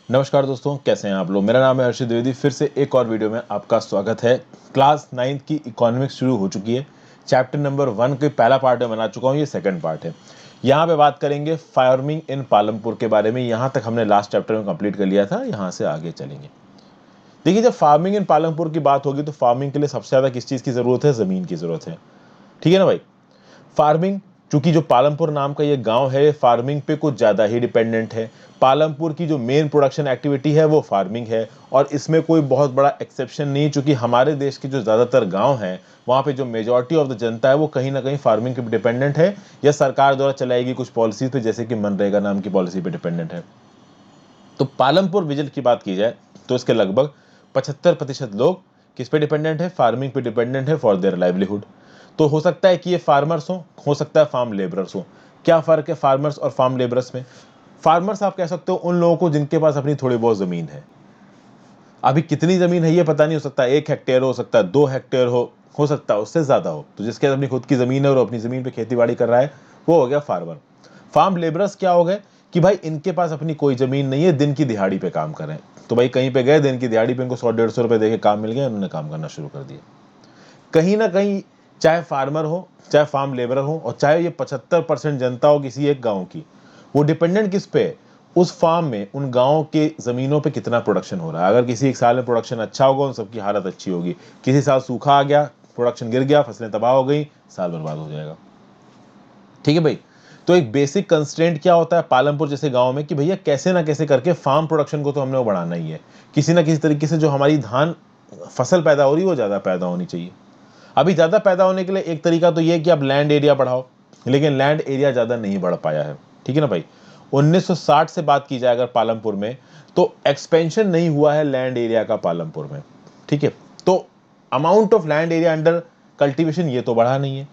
नमस्कार दोस्तों, कैसे हैं आप लोग। मेरा नाम है हर्षित द्विवेदी। फिर से एक और वीडियो में आपका स्वागत है। क्लास 9 की इकोनॉमिक्स शुरू हो चुकी है। चैप्टर नंबर 1 के पहला पार्ट में बना चुका हूं, ये सेकंड पार्ट है। यहाँ पे बात करेंगे फार्मिंग इन पालमपुर के बारे में। यहाँ तक हमने लास्ट चैप्टर में कंप्लीट कर लिया था, यहाँ से आगे चलेंगे। देखिए, जब फार्मिंग इन पालमपुर की बात होगी तो फार्मिंग के लिए सबसे ज़्यादा किस चीज़ की ज़रूरत है? ज़मीन की ज़रूरत है। ठीक है ना भाई। फार्मिंग, चूंकि जो पालमपुर नाम का ये गांव है, फार्मिंग पे कुछ ज़्यादा ही डिपेंडेंट है। पालमपुर की जो मेन प्रोडक्शन एक्टिविटी है वो फार्मिंग है, और इसमें कोई बहुत बड़ा एक्सेप्शन नहीं, चूंकि हमारे देश के जो ज़्यादातर गांव हैं वहाँ पे जो मेजॉरिटी ऑफ द जनता है वो कहीं ना कहीं फार्मिंग पे डिपेंडेंट है, या सरकार द्वारा चलाएगी कुछ पॉलिसीज पे, जैसे कि मनरेगा नाम की पॉलिसी पे डिपेंडेंट है। तो पालमपुर विजन की बात की जाए तो इसके लगभग 75% लोग किस पे डिपेंडेंट है? फार्मिंग पे डिपेंडेंट है फॉर देयर लाइवलीहुड। तो हो सकता है कि ये फार्मर्स हो सकता है फार्म लेबरर्स हो। क्या फर्क है फार्मर्स और फार्म लेबरर्स में? फार्मर्स आप कह सकते हो उन लोगों को जिनके पास अपनी थोड़ी बहुत जमीन है। अभी कितनी जमीन है ये पता नहीं, हो सकता है 1 हेक्टेयर हो सकता है 2 हेक्टेयर हो सकता है उससे ज्यादा हो। तो जिसके पास अपनी खुद की जमीन है और अपनी जमीन पे खेती बाड़ी कर रहा है, वो हो गया फार्मर। फार्म लेबरर्स क्या हो गए कि भाई इनके पास अपनी कोई जमीन नहीं है, दिन की दिहाड़ी पे काम कर रहे हैं। तो भाई कहीं पे गए, दिन की दिहाड़ी पे इनको 100-150 रुपए देके काम मिल गया, उन्होंने काम करना शुरू कर दिया। कहीं ना कहीं चाहे फार्मर हो, चाहे फार्म लेबरर हो, और चाहे ये 75% जनता हो किसी एक गांव की, वो डिपेंडेंट किस पे है? उस फार्म में, उन गांव के जमीनों पे कितना प्रोडक्शन हो रहा है। अगर किसी एक साल में प्रोडक्शन अच्छा होगा, उन सबकी हालत अच्छी होगी। किसी साल सूखा आ गया, प्रोडक्शन गिर गया, फसलें तबाह हो गई, साल बर्बाद हो जाएगा। ठीक है भाई। तो एक बेसिक कंस्ट्रेंट क्या होता है पालमपुर जैसे गांव में कि भैया कैसे ना कैसे करके फार्म प्रोडक्शन को तो हमने वो बढ़ाना ही है। किसी ना किसी तरीके से जो हमारी धान फसल पैदा हो रही है वो ज्यादा पैदा होनी चाहिए। अभी ज्यादा पैदा होने के लिए एक तरीका तो ये है कि आप लैंड एरिया बढ़ाओ, लेकिन लैंड एरिया ज्यादा नहीं बढ़ पाया है। ठीक है ना भाई। 1960 से बात की जाए अगर पालमपुर में, तो एक्सपेंशन नहीं हुआ है लैंड एरिया का पालमपुर में। ठीक है। तो amount of land area under cultivation ये तो बढ़ा नहीं है।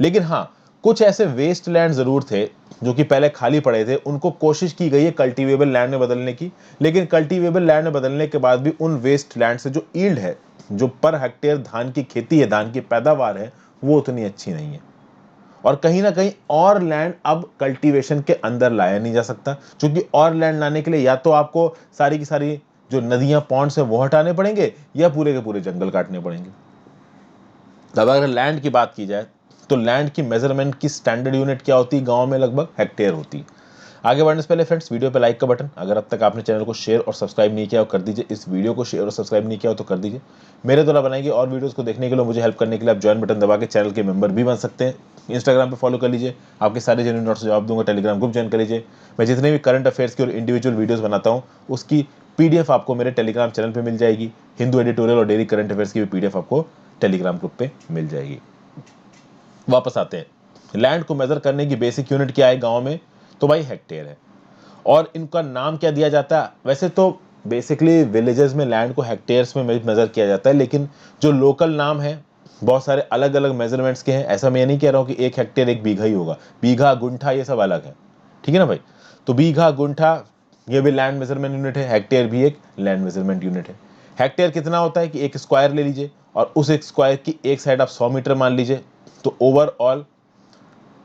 लेकिन हाँ, कुछ ऐसे वेस्ट लैंड जरूर थे जो कि पहले खाली पड़े थे, उनको कोशिश की गई है कल्टीवेबल लैंड में बदलने की। लेकिन कल्टीवेबल लैंड में बदलने के बाद भी उन वेस्ट लैंड से जो ईल्ड है, जो पर हेक्टेयर धान की खेती है, धान की पैदावार है, वो उतनी अच्छी नहीं है। और कहीं ना कहीं और लैंड अब कल्टीवेशन के अंदर लाया नहीं जा सकता, क्योंकि और लैंड लाने के लिए या तो आपको सारी की सारी जो नदियां पॉन्ड्स हैं वो हटाने पड़ेंगे, या पूरे के पूरे जंगल काटने पड़ेंगे। अब अगर लैंड की बात की जाए तो लैंड की मेजरमेंट की स्टैंडर्ड यूनिट क्या होती है? गांव में लगभग हेक्टेयर होती है। आगे बढ़ने से पहले फ्रेंड्स, वीडियो पे लाइक का बटन, अगर अब तक आपने चैनल को शेयर और सब्सक्राइब नहीं किया हो कर दीजिए। इस वीडियो को शेयर और सब्सक्राइब नहीं किया हो तो कर दीजिए। मेरे द्वारा बनाई गई और वीडियोस को देखने के लिए, मुझे हेल्प करने के लिए आप ज्वाइन बटन दबा के चैनल के मेंबर भी बन सकते हैं। इंस्टाग्राम पे फॉलो कर लीजिए, आपके सारे जेन्युइन नोट्स जवाब दूंगा। टेलीग्राम ग्रुप ज्वाइन कर लीजिए। मैं जितने भी करंट अफेयर्स की और इंडिविजुअल वीडियोस बनाता हूँ उसकी पीडीएफ आपको मेरे टेलीग्राम चैनल पे मिल जाएगी। हिंदू एडिटोरियल और डेली करंट अफेयर्स की भी पीडीएफ आपको टेलीग्राम ग्रुप पे मिल जाएगी। वापस आते हैं, लैंड को मेजर करने की बेसिक यूनिट क्या है गांव में? तो भाई हेक्टेयर है। और इनका नाम क्या दिया जाता है? वैसे तो बेसिकली विलेजेस में लैंड को हेक्टेयर्स में मेजर किया जाता है, लेकिन जो लोकल नाम है बहुत सारे अलग अलग मेजरमेंट्स के हैं। ऐसा मैं नहीं कह रहा हूं कि 1 हेक्टेयर 1 बीघा ही होगा। बीघा, गुंठा, ये सब अलग है। ठीक है ना भाई। तो बीघा, गुंठा, ये भी लैंड मेजरमेंट यूनिट है। हेक्टेयर भी एक लैंड मेजरमेंट यूनिट है। हेक्टेयर कितना होता है कि एक स्क्वायर ले लीजिए, और उस एक स्क्वायर की एक साइड आप 100 मीटर मान लीजिए। तो ओवरऑल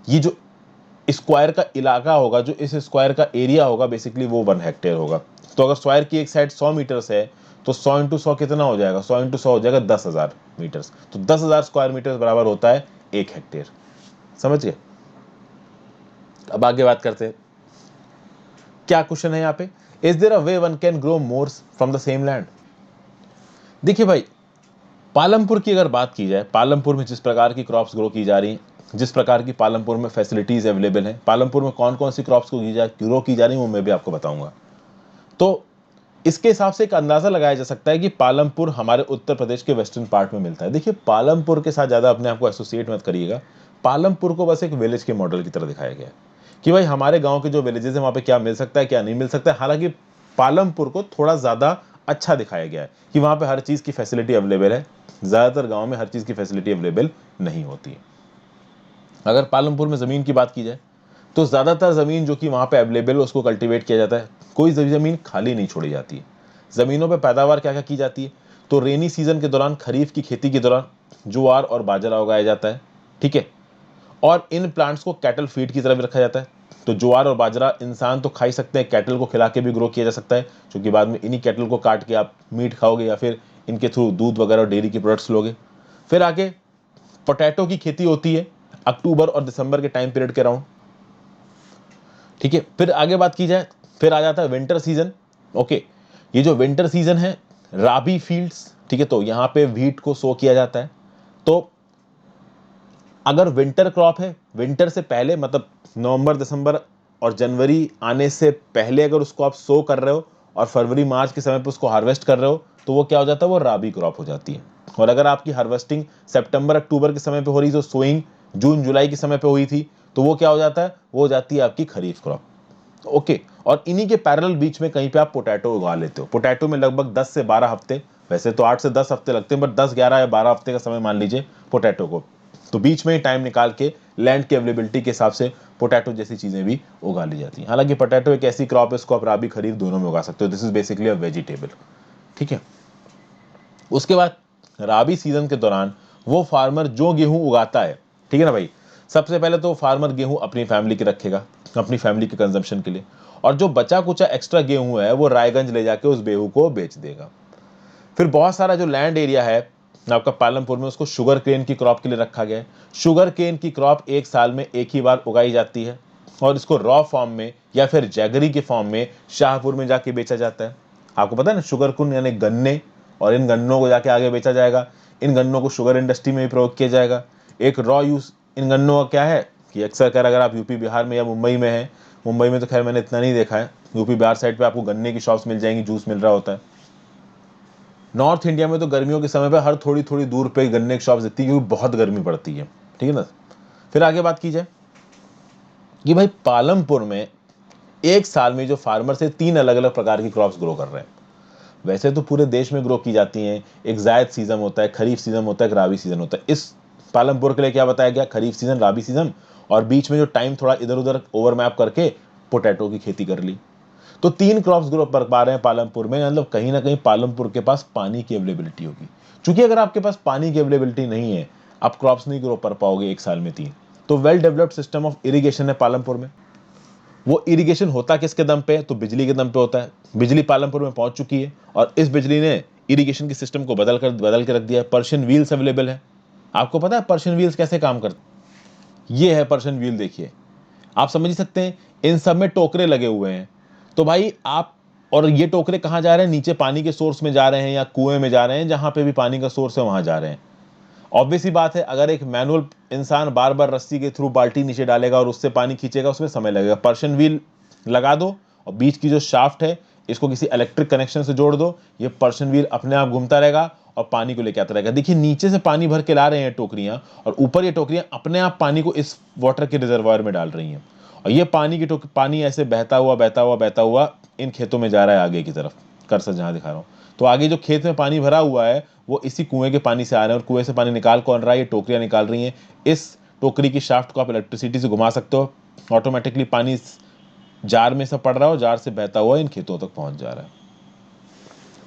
ये जो स्क्वायर का इलाका होगा, जो इस स्क्वायर का एरिया होगा, बेसिकली वो 1 हेक्टेयर होगा। तो अगर स्क्वायर की एक साइड 100 मीटर्स है, तो 100 × 100 कितना हो जाएगा? 100 × 100 हो जाएगा 10,000 मीटर्स। तो 10,000 स्क्वायर मीटर्स बराबर होता है 1 हेक्टेयर। समझ गए। अब आगे बात करते हैं, क्या क्वेश्चन है यहाँ पे? Is there a way one can grow more from the same land? देखिए भाई, पालमपुर की अगर बात की जाए, पालमपुर में जिस प्रकार की क्रॉप्स ग्रो की जा रही हैं, जिस प्रकार की पालमपुर में फैसिलिटीज अवेलेबल हैं, पालमपुर में कौन कौन सी क्रॉप्स को ग्रो की जा रही है, वो मैं भी आपको बताऊंगा। तो इसके हिसाब से एक अंदाजा लगाया जा सकता है कि पालमपुर हमारे उत्तर प्रदेश के वेस्टर्न पार्ट में मिलता है। देखिए, पालमपुर के साथ ज्यादा अपने आप को एसोसिएट मत करिएगा। पालमपुर को बस एक विलेज के मॉडल की तरह दिखाया गया है कि भाई हमारे गांव के जो विलेजेस हैं वहां पे क्या मिल सकता है, क्या नहीं मिल सकता है। हालांकि पालमपुर को थोड़ा ज्यादा अच्छा दिखाया गया है कि वहां पे हर चीज की फैसिलिटी अवेलेबल है। ज्यादातर गांव में हर चीज की फैसिलिटी अवेलेबल नहीं होती है। अगर पालमपुर में जमीन की बात की जाए, तो ज्यादातर जमीन जो कि वहां पे अवेलेबल है उसको कल्टीवेट किया जाता है। कोई जमीन खाली नहीं छोड़ी जाती है। जमीनों पे पैदावार क्या क्या की जाती है? तो रेनी सीजन के दौरान, खरीफ की खेती के दौरान ज्वार और बाजरा उगाया जाता है। ठीक है। और इन प्लांट्स को कैटल फीड की तरह भी रखा जाता है। तो ज्वार और बाजरा इंसान तो खा ही सकते हैं, कैटल को खिला के भी ग्रो किया जा सकता है, क्योंकि बाद में इन्हीं कैटल को काट के आप मीट खाओगे या फिर इनके थ्रू दूध वगैरह और डेयरी के प्रोडक्ट्स लोगे। फिर आगे पोटैटो की खेती होती है अक्टूबर और दिसंबर के टाइम पीरियड के अराउंड, ठीक है। फिर आगे बात की जाए, फिर आ जाता है विंटर सीजन। ओके, ये जो विंटर सीजन है, राबी फील्ड्स, ठीक है, तो यहाँ पे व्हीट को सो किया जाता है। तो अगर विंटर क्रॉप है, विंटर से पहले मतलब नवंबर दिसंबर और जनवरी आने से पहले अगर उसको आप सो कर रहे हो और फरवरी मार्च के समय पे उसको हार्वेस्ट कर रहे हो, तो वो क्या हो जाता है, वो राबी क्रॉप हो जाती है। और अगर आपकी हार्वेस्टिंग सितंबर अक्टूबर के समय पे हो रही, तो सोइंग जून जुलाई के समय पे हुई थी, तो वो क्या हो जाता है, वो हो जाती है आपकी खरीफ क्रॉप। ओके, और इन्हीं के पैरेलल बीच में कहीं पे आप पोटैटो उगा लेते हो। पोटैटो में लगभग 10 से 12 हफ्ते, वैसे तो 8 से 10 हफ्ते लगते हैं, बट 10 11 या 12 हफ्ते का समय मान लीजिए पोटैटो को। तो बीच में ही टाइम निकाल के लैंड की अवेलेबिलिटी के हिसाब से पोटैटो जैसी चीजें भी उगा ली जाती हैं। हालांकि पोटैटो एक ऐसी क्रॉप है, इसको आप राबी खरीफ दोनों में उगा सकते हो। This is basically a vegetable, ठीक है। उसके बाद राबी सीजन के दौरान वो फार्मर जो गेहूं उगाता है, ठीक है ना भाई, सबसे पहले तो फार्मर गेहूं अपनी फैमिली के रखेगा, अपनी फैमिली के कंजम्पशन के लिए, और जो बचा कुचा एक्स्ट्रा गेहूं है वो रायगंज ले जाके उस गेहूं को बेच देगा। फिर बहुत सारा जो लैंड एरिया है आपका पालमपुर में, उसको शुगर केन की क्रॉप के लिए रखा गया है। शुगर केन की क्रॉप एक साल में एक ही बार उगाई जाती है और इसको रॉ फॉर्म में या फिर जैगरी के फॉर्म में शाहपुर में जाके बेचा जाता है। आपको पता है ना, शुगर कुन यानी गन्ने, और इन गन्नों को जाके आगे बेचा जाएगा। इन गन्नों को शुगर इंडस्ट्री में भी प्रयोग किया जाएगा। एक रॉ यूज इन गन्नों का क्या है कि अक्सर कर अगर आप यूपी बिहार में या मुंबई में है, मुंबई में तो खैर मैंने इतना नहीं देखा है, यूपी बिहार साइड पे आपको गन्ने की शॉप्स मिल जाएंगी, जूस मिल रहा होता है। नॉर्थ इंडिया में तो गर्मियों के समय पे हर थोड़ी थोड़ी दूर पे गन्ने की शॉप्स दिखती है, क्योंकि बहुत गर्मी पड़ती है, ठीक है ना। फिर आगे बात की जाए कि भाई पालमपुर में एक साल में जो फार्मर से 3 अलग अलग प्रकार की क्रॉप्स ग्रो कर रहे हैं। वैसे तो पूरे देश में ग्रो की जाती हैं, एक जायद सीजन होता है, खरीफ सीजन होता है, एक राबी सीजन होता है। इस पालमपुर के लिए क्या बताया गया, खरीफ सीजन, राबी सीजन, और बीच में जो टाइम थोड़ा इधर उधर ओवरमैप करके पोटैटो की खेती कर ली। तो 3 क्रॉप्स ग्रो कर पा रहे हैं पालमपुर में, मतलब कहीं ना कहीं पालमपुर के पास पानी की अवेलेबिलिटी होगी। क्योंकि अगर आपके पास पानी की अवेलेबिलिटी नहीं है, आप क्रॉप्स नहीं ग्रो कर पाओगे एक साल में 3। तो well developed system of irrigation है पालमपुर में। वो इरिगेशन होता किसके दम पे है, तो बिजली के दम पे होता है। बिजली पालमपुर में पहुंच चुकी है और इस बिजली ने इरिगेशन के सिस्टम को बदल के रख दिया है। पर्शियन व्हील्स अवेलेबल है। आपको पता है पर्शियन व्हील्स कैसे काम करते, ये है पर्शियन व्हील, देखिए आप समझ ही सकते हैं, इन सब में टोकरे लगे हुए हैं। तो भाई आप, और ये टोकरे कहाँ जा रहे हैं, नीचे पानी के सोर्स में जा रहे हैं या कुएं में जा रहे हैं, जहां पे भी पानी का सोर्स है वहां जा रहे हैं। ऑब्वियस ही बात है, अगर एक मैनुअल इंसान बार बार रस्सी के थ्रू बाल्टी नीचे डालेगा और उससे पानी खींचेगा, उसमें समय लगेगा। पर्शियन व्हील लगा दो और बीच की जो शाफ्ट है इसको किसी इलेक्ट्रिक कनेक्शन से जोड़ दो, ये पर्शियन व्हील अपने आप घूमता रहेगा और पानी को लेके आता रहेगा। देखिए नीचे से पानी भर के ला रहे हैं टोकरियां, और ऊपर ये टोकरियां अपने आप पानी को इस वाटर के रिजर्वायर में डाल रही हैं, और ये पानी ऐसे बहता हुआ इन खेतों में जा रहा है आगे की तरफ, कर्सर जहां दिखा रहा हूं। तो आगे जो खेत में पानी भरा हुआ है वो इसी कुएं के पानी से आ रहे हैं, और कुएं से पानी निकाल कौन रहा है, ये टोकरियां निकाल रही हैं। इस टोकरी की शाफ्ट को आप इलेक्ट्रिसिटी से घुमा सकते हो, ऑटोमेटिकली पानी जार में से पड़ रहा हो, जार से बहता हुआ इन खेतों तक पहुंच जा रहा है।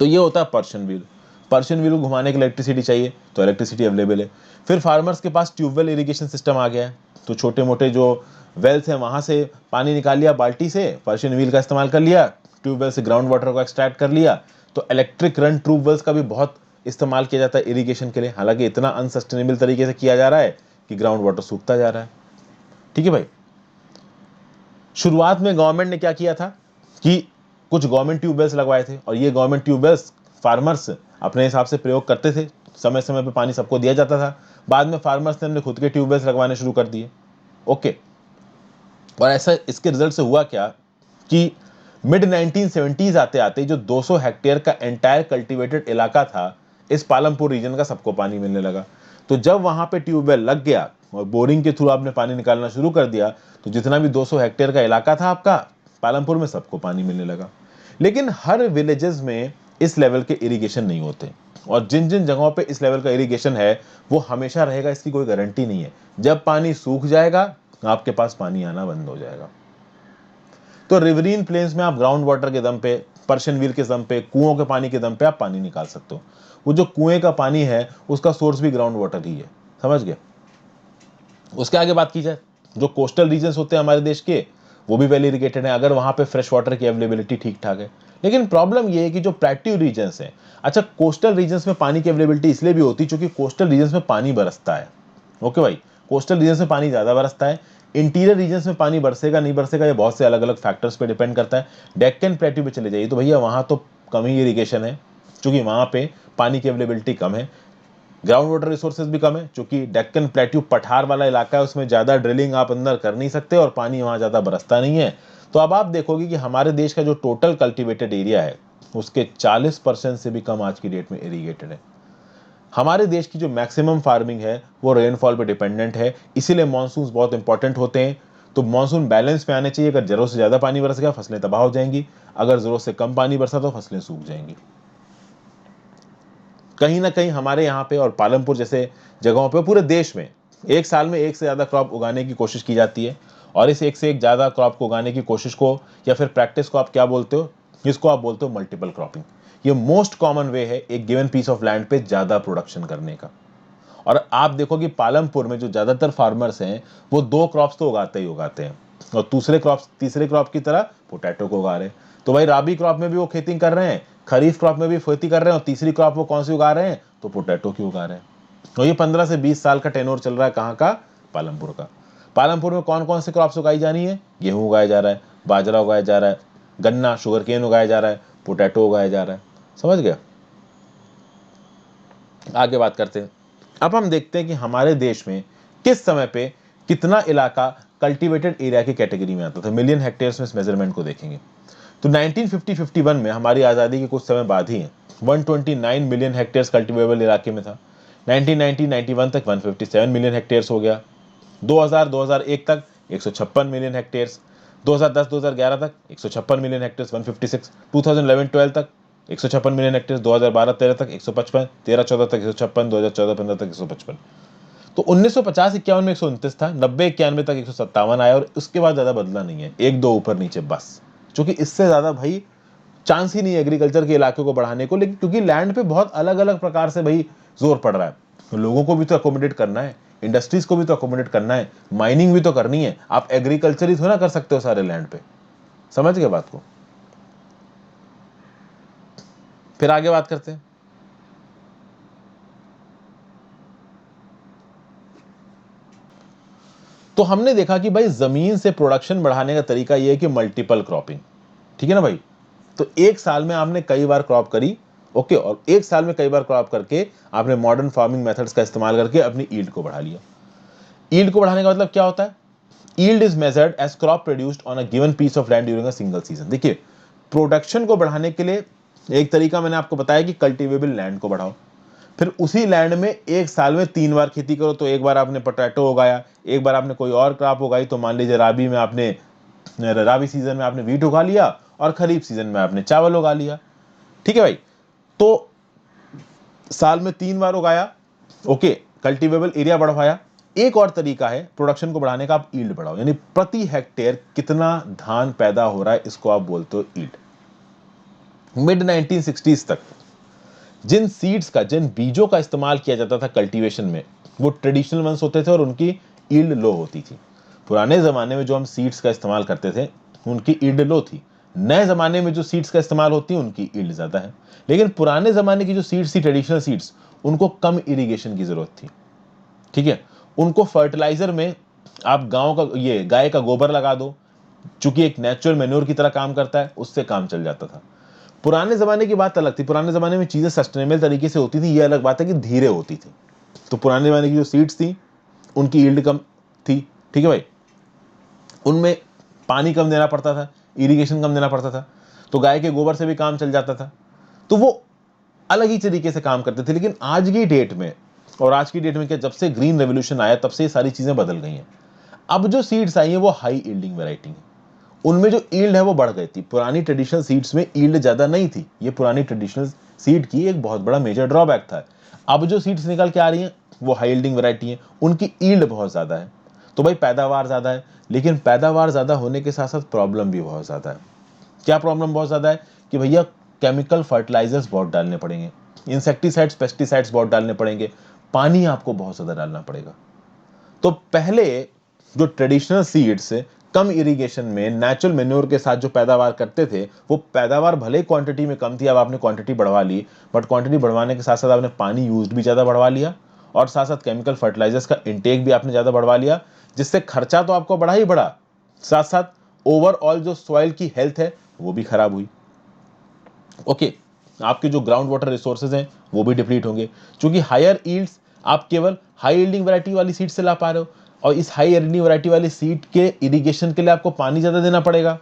तो ये होता है पर्शियन व्हील। पर्शियन व्हील को घुमाने के लिए इलेक्ट्रिसिटी चाहिए, तो इलेक्ट्रिसिटी अवेलेबल है। फिर फार्मर्स के पास ट्यूबवेल इरिगेशन सिस्टम आ गया है, तो छोटे मोटे जो वेल्स हैं वहां से पानी निकाल लिया बाल्टी से, पर्शियन व्हील का इस्तेमाल कर लिया, ट्यूबवेल से ग्राउंड वाटर को एक्सट्रैक्ट कर लिया। तो इलेक्ट्रिक रन ट्यूबवेल्स का भी बहुत इस्तेमाल किया जाता है इरिगेशन के लिए, हालांकि इतना अनसस्टेनेबल तरीके से किया जा रहा है कि ग्राउंड वाटर सूखता जा रहा है, ठीक है भाई। शुरुआत में गवर्नमेंट ने क्या किया था कि कुछ गवर्नमेंट ट्यूबवेल्स लगवाए थे, और ये गवर्नमेंट ट्यूबवेल्स फार्मर्स अपने हिसाब से प्रयोग करते थे, समय समय पे पानी सबको दिया जाता था। बाद में फार्मर्स ने अपने खुद के ट्यूबवेल्स लगवाने शुरू कर दिए। ओके, और ऐसा इसके रिजल्ट से हुआ क्या कि मिड 1970s आते आते जो 200 हेक्टेयर का एंटायर कल्टीवेटेड इलाका था, इस पालमपुर रीजन का सबको पानी मिलने लगा। तो जब वहां पे ट्यूबवेल लग गया और बोरिंग के थ्रू आपने पानी निकालना शुरू कर दिया, तो जितना भी 200 हेक्टेयर का इलाका था आपका पालमपुर में, सबको पानी मिलने लगा। लेकिन हर विलेजेस में इस लेवल के इरिगेशन नहीं होते, और जिन जिन जगहों पे इस लेवल का इरिगेशन है वो हमेशा रहेगा, इसकी कोई गारंटी नहीं है। जब पानी सूख जाएगा आपके पास पानी आना बंद हो जाएगा। तो रिवरीन प्लेन्स में आप ग्राउंड वाटर के दम पे, पर्शियन व्हील के दम पे, कुओं के पानी के दम पे आप पानी निकाल सकते हो। वो जो कुएं का पानी है उसका सोर्स भी ग्राउंड वाटर ही है, समझ गए। उसके आगे बात की जाए, जो कोस्टल रीजन्स होते हैं हमारे देश के, वो भी वेल इरिगेटेड है, अगर वहां पे फ्रेश वाटर की अवेलेबिलिटी ठीक ठाक है। लेकिन प्रॉब्लम ये है कि जो प्लेट्यू रीजन्स हैं, अच्छा कोस्टल रीजन्स में पानी की अवेलेबिलिटी इसलिए भी होती है क्योंकि कोस्टल रीजन्स में पानी बरसता है। ओके भाई, कोस्टल रीजन में पानी ज्यादा बरसता है। इंटीरियर रीजन्स में पानी बरसेगा नहीं बरसेगा, ये बहुत से अलग अलग फैक्टर्स पे डिपेंड करता है। डेक्कन प्लेट्यू पे चले जाइए तो भैया वहां तो कम ही इरिगेशन है, क्योंकि वहां पे पानी की अवेलेबिलिटी कम है, ग्राउंड वाटर रिसोर्सेज भी कम है, क्योंकि डेक्कन प्लेट्यू पठार वाला इलाका है, उसमें ज्यादा ड्रिलिंग आप अंदर कर नहीं सकते और पानी वहां ज्यादा बरसता नहीं है। तो अब आप देखोगे कि हमारे देश का जो टोटल कल्टिवेटेड एरिया है उसके 40% से भी कम आज की डेट में इरिगेटेड है। हमारे देश की जो मैक्सिमम फार्मिंग है वो रेनफॉल पे डिपेंडेंट है, इसीलिए मॉनसून बहुत इंपॉर्टेंट होते हैं। तो मॉनसून बैलेंस में आने चाहिए, अगर जरूरत से ज्यादा पानी बरस गया फसलें तबाह हो जाएंगी, अगर जरूरत से कम पानी बरसा तो फसलें सूख जाएंगी। कहीं ना कहीं हमारे यहाँ पे और पालमपुर जैसे जगहों पे पूरे देश में एक साल में एक से ज्यादा क्रॉप उगाने की कोशिश की जाती है, और इस एक से एक ज्यादा क्रॉप को उगाने की कोशिश को या फिर प्रैक्टिस को आप क्या बोलते हो, इसको आप बोलते हो मल्टीपल क्रॉपिंग। ये मोस्ट कॉमन वे है एक गिवन पीस ऑफ लैंड पे ज्यादा प्रोडक्शन करने का। और आप देखो कि पालमपुर में जो ज्यादातर फार्मर्स हैं वो 2 क्रॉप्स तो उगाते ही उगाते हैं, और तीसरे क्रॉप की तरह पोटैटो को उगा रहे हैं। तो भाई राबी क्रॉप में भी वो खेती कर रहे हैं, खरीफ क्रॉप में भी खेती कर रहे हैं, और तीसरी क्रॉप वो कौन सी उगा रहे हैं, तो पोटैटो की उगा रहे हैं। तो ये 15 से 20 साल का टेनोर चल रहा है, कहाँ का, पालमपुर का। पालमपुर में कौन कौन से क्रॉप्स उगाई जानी है, गेहूं उगाया जा रहा है, बाजरा उगाया जा रहा है, गन्ना शुगर केन उगाया जा रहा है, पोटैटो उगाया जा रहा है। समझ गया। आगे बात करते हैं। अब हम देखते हैं कि हमारे देश में किस समय पे कितना इलाका कल्टीवेटेड एरिया की कैटेगरी में आता था। मिलियन हेक्टेयर्स में इस मेजरमेंट को देखेंगे तो 1950-51 में हमारी आज़ादी के कुछ समय बाद ही 129 मिलियन हेक्टेयर्स कल्टीवेबल इलाके में था। 1990-91 तक 157 मिलियन हेक्टेयर्स हो गया। 2000-2001 तक 156 मिलियन हेक्टेयर्स, 2010-2011 तक 156 मिलियन हेक्टेयर्स 156, 2011-12 तक 156 मिलियन हेक्टेयर्स, 2012-13 तक 155, 13-14 तक 156, 2014-15 तक 155। तो 1950-51 में 129 था, 90-91 तक 157 आया, और उसके बाद ज्यादा बदला नहीं है, एक दो ऊपर नीचे बस। क्योंकि इससे ज्यादा भाई चांस ही नहीं है एग्रीकल्चर के इलाके को बढ़ाने को, लेकिन क्योंकि लैंड पे बहुत अलग अलग प्रकार से भाई जोर पड़ रहा है, तो लोगों को भी तो अकोमोडेट करना है, इंडस्ट्रीज को भी तो अकोमोडेट करना है, माइनिंग भी तो करनी है। आप एग्रीकल्चर ही थोड़ा कर सकते हो सारे लैंड पे। समझ गए बात को। फिर आगे बात करते हैं। तो हमने देखा कि भाई जमीन से प्रोडक्शन बढ़ाने का तरीका यह है कि मल्टीपल क्रॉपिंग, ठीक है ना भाई। तो एक साल में आपने कई बार क्रॉप करी, ओके, और एक साल में कई बार क्रॉप करके आपने मॉडर्न फार्मिंग मेथड्स का इस्तेमाल करके अपनी ईल्ड को बढ़ा लिया। ईल्ड को बढ़ाने का मतलब क्या होता है, yield is measured as crop produced on a given piece of land during a single season. देखिए प्रोडक्शन को बढ़ाने के लिए एक तरीका मैंने आपको बताया कि कल्टीवेबल लैंड को बढ़ाओ, फिर उसी लैंड में एक साल में 3 बार खेती करो। तो एक बार आपने पोटैटो उगाया, एक बार आपने कोई और क्रॉप उगाई, तो मान लीजिए राबी सीजन में आपने वीट उगा लिया और खरीफ सीजन में आपने चावल उगा लिया, ठीक है भाई। तो साल में 3 बार उगाया, ओके, कल्टीवेबल एरिया बढ़वाया। एक और तरीका है प्रोडक्शन को बढ़ाने का, आप ईल्ड बढ़ाओ, यानी प्रति हेक्टेयर कितना धान पैदा हो रहा है, इसको आप बोलते हो ईल्ड। मिड 1960s तक जिन बीजों का इस्तेमाल किया जाता था कल्टीवेशन में, वो ट्रेडिशनल वंस होते थे और उनकी ईल्ड लो होती थी। पुराने जमाने में जो हम सीड्स का इस्तेमाल करते थे उनकी ईल्ड लो थी। नए जमाने में जो सीड्स का इस्तेमाल होती है उनकी ईल्ड ज्यादा है। लेकिन पुराने जमाने की जो सीड्स थी, ट्रेडिशनल सीड्स, उनको कम इरिगेशन की जरूरत थी, ठीक है। उनको फर्टिलाइजर में आप गाय का गोबर लगा दो, चूंकि एक नेचुरल मेन्योर की तरह काम करता है, उससे काम चल जाता था। पुराने जमाने की बात अलग थी, पुराने जमाने में चीजें सस्टेनेबल तरीके से होती थी, ये अलग बात है कि धीरे होती थी। तो पुराने जमाने की जो सीड्स थी उनकी यील्ड कम थी, ठीक है भाई, उनमें पानी कम देना पड़ता था, इरिगेशन कम देना पड़ता था, तो गाय के गोबर से भी काम चल जाता था। तो वो अलग ही तरीके से काम करते थे। लेकिन आज की डेट में क्या, जब से ग्रीन रेवोल्यूशन आया तब से ये सारी चीजें बदल गई हैं। अब जो सीड्स आई हैं वो हाई यील्डिंग वैरायटी है, उनमें जो ईल्ड है वो बढ़ गई थी। पुरानी ट्रेडिशनल सीड्स में ईल्ड ज्यादा नहीं थी, ये पुरानी ट्रेडिशनल सीड की एक बहुत बड़ा मेजर ड्रॉबैक था। अब जो सीड्स निकल के आ रही हैं वो हाई यील्डिंग वैरायटी है, उनकी ईल्ड बहुत ज्यादा है। तो भाई पैदावार ज्यादा है, लेकिन पैदावार ज्यादा होने के साथ साथ प्रॉब्लम भी बहुत ज्यादा है। क्या प्रॉब्लम बहुत ज्यादा है कि भैया केमिकल फर्टिलाइजर्स बहुत डालने पड़ेंगे, इंसेक्टिसाइड्स पेस्टिसाइड्स बहुत डालने पड़ेंगे, पानी आपको बहुत ज्यादा डालना पड़ेगा। तो पहले जो ट्रेडिशनल सीड्स कम इरिगेशन में नेचुरल मेन्योर के साथ जो पैदावार करते थे, वो पैदावार भले ही क्वांटिटी में कम थी, अब आपने क्वांटिटी बढ़वा ली, बट क्वांटिटी बढ़वाने के साथ साथ आपने पानी यूज भी ज़्यादा बढ़वा लिया और साथ साथ केमिकल फर्टिलाइजर्स का इंटेक भी आपने ज़्यादा बढ़वा लिया, जिससे खर्चा तो आपको बढ़ा ही बढ़ा, साथ साथ ओवरऑल जो सॉइल की हेल्थ है वो भी खराब हुई। ओके, आपके जो ग्राउंड वाटर रिसोर्सेज हैं वो भी डिप्लीट होंगे, क्योंकि हायर यील्ड्स आप केवल हाई यील्डिंग वैरायटी वाली सीड से ला पा रहे हो, और इस हाई यील्डिंग वैरायटी वाली सीड के इरिगेशन के लिए आपको पानी ज़्यादा देना पड़ेगा।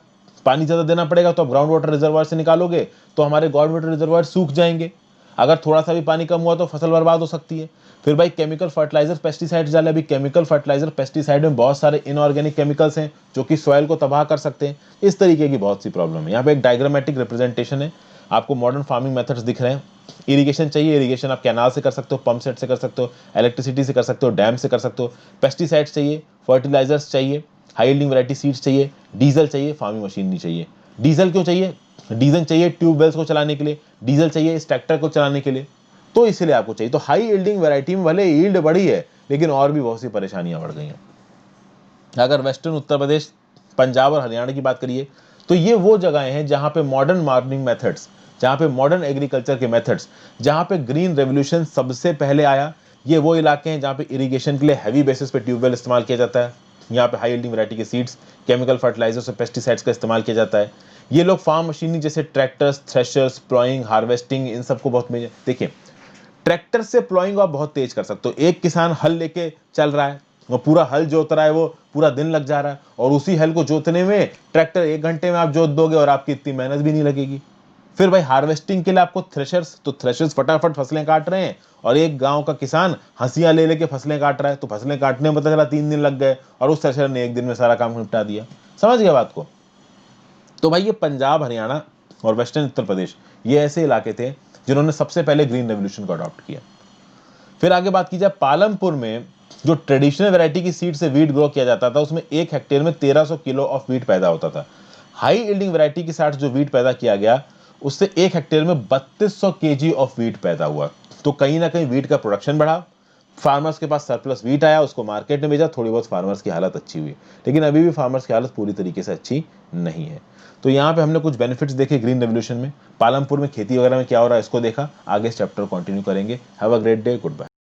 पानी ज़्यादा देना पड़ेगा तो आप ग्राउंड वाटर रिजर्वायर से निकालोगे तो हमारे ग्राउंड वाटर रिजर्वायर सूख जाएंगे। अगर थोड़ा सा भी पानी कम हुआ तो फसल बर्बाद हो सकती है। फिर भाई केमिकल फर्टिलाइजर पेस्टिसाइड्स डाले, अभी केमिकल फर्टिलाइजर पेस्टिसाइड में बहुत सारे इनऑर्गेनिक केमिकल्स हैं जो कि सॉइल को तबाह कर सकते हैं। इस तरीके की बहुत सी प्रॉब्लम है। यहाँ पे एक डायग्रामेटिक रिप्रेजेंटेशन है, आपको मॉडर्न फार्मिंग मेथड्स दिख रहे हैं। इरिगेशन चाहिए, इरिगेशन आप कैनाल से कर सकते हो, पंप सेट से कर सकते हो, इलेक्ट्रिसिटी से कर सकते हो, डैम से कर सकते हो। पेस्टिसाइड्स चाहिए, फर्टिलाइजर्स चाहिए, हाई यील्डिंग वैरायटी सीड्स चाहिए, डीजल चाहिए, फार्मिंग मशीन नहीं चाहिए। डीजल क्यों चाहिए? डीजल चाहिए ट्यूबवेल्स को चलाने के लिए, डीजल चाहिए इस ट्रैक्टर को चलाने के लिए, तो इसलिए आपको चाहिए। तो हाई यील्डिंग वैरायटी में भले यील्ड बढ़ी है, लेकिन और भी बहुत सी परेशानियां बढ़ गई हैं। अगर वेस्टर्न उत्तर प्रदेश, पंजाब और हरियाणा की बात करिए तो ये वो जगहें हैं जहां पे मॉडर्न फार्मिंग मेथड्स, जहां पे मॉडर्न एग्रीकल्चर के मेथड्स, जहां पे ग्रीन रेवोल्यूशन सबसे पहले आया। ये वो इलाके हैं जहां पे इरिगेशन के लिए हैवी बेसिस पे ट्यूबवेल इस्तेमाल किया जाता है। यहाँ पे हाई यील्डिंग वैरायटी के सीड्स, केमिकल फर्टिलाइजर्स और पेस्टिसाइड्स का इस्तेमाल किया जाता है। ये लोग फार्म मशीनरी जैसे ट्रैक्टर्स, थ्रेशर्स, प्लॉइंग, हार्वेस्टिंग, इन सबको बहुत देखिए, ट्रैक्टर से प्लॉइंग आप बहुत तेज कर सकते हो। एक किसान हल लेके चल रहा है, वो पूरा हल जोत रहा है, वो पूरा दिन लग जा रहा है, और उसी हल को जोतने में ट्रैक्टर 1 घंटे में आप जोत दोगे और आपकी इतनी मेहनत भी नहीं लगेगी। फिर भाई हार्वेस्टिंग के लिए आपको थ्रेशर्स, तो थ्रेशर्स फटाफट फसलें काट रहे हैं, और एक गांव का किसान हंसिया ले लेके फसलें काट रहा है, तो फसलें काटने में पता चला 3 दिन लग गए और उस थ्रेशर ने 1 दिन में सारा काम निपटा दिया। समझ गया बात को? तो भाई ये पंजाब, हरियाणा और वेस्टर्न उत्तर प्रदेश, ये ऐसे इलाके थे जिन्होंने सबसे पहले ग्रीन रेवोल्यूशन को अडॉप्ट किया। फिर आगे बात की जाए, पालमपुर में जो ट्रेडिशनल वैरायटी की सीड से वीट ग्रो किया जाता था, उसमें 1 हेक्टेयर में 1300 किलो ऑफ वीट पैदा होता था। हाई यील्डिंग वैरायटी के साथ जो वीट पैदा किया गया, उससे 1 हेक्टेयर में 3200 केजी ऑफ वीट पैदा हुआ। तो कहीं ना कहीं वीट का प्रोडक्शन बढ़ा, फार्मर्स के पास सरप्लस वीट आया, उसको मार्केट में भेजा, थोड़ी बहुत फार्मर्स की हालत अच्छी हुई। लेकिन अभी भी फार्मर्स की हालत पूरी तरीके से अच्छी नहीं है। तो यहाँ पे हमने कुछ बेनिफिट्स देखे ग्रीन रेवोल्यूशन में। पालमपुर में खेती वगैरह में क्या हो रहा है इसको देखा। आगे इस चैप्टर कंटिन्यू करेंगे। Have a great day, good bye.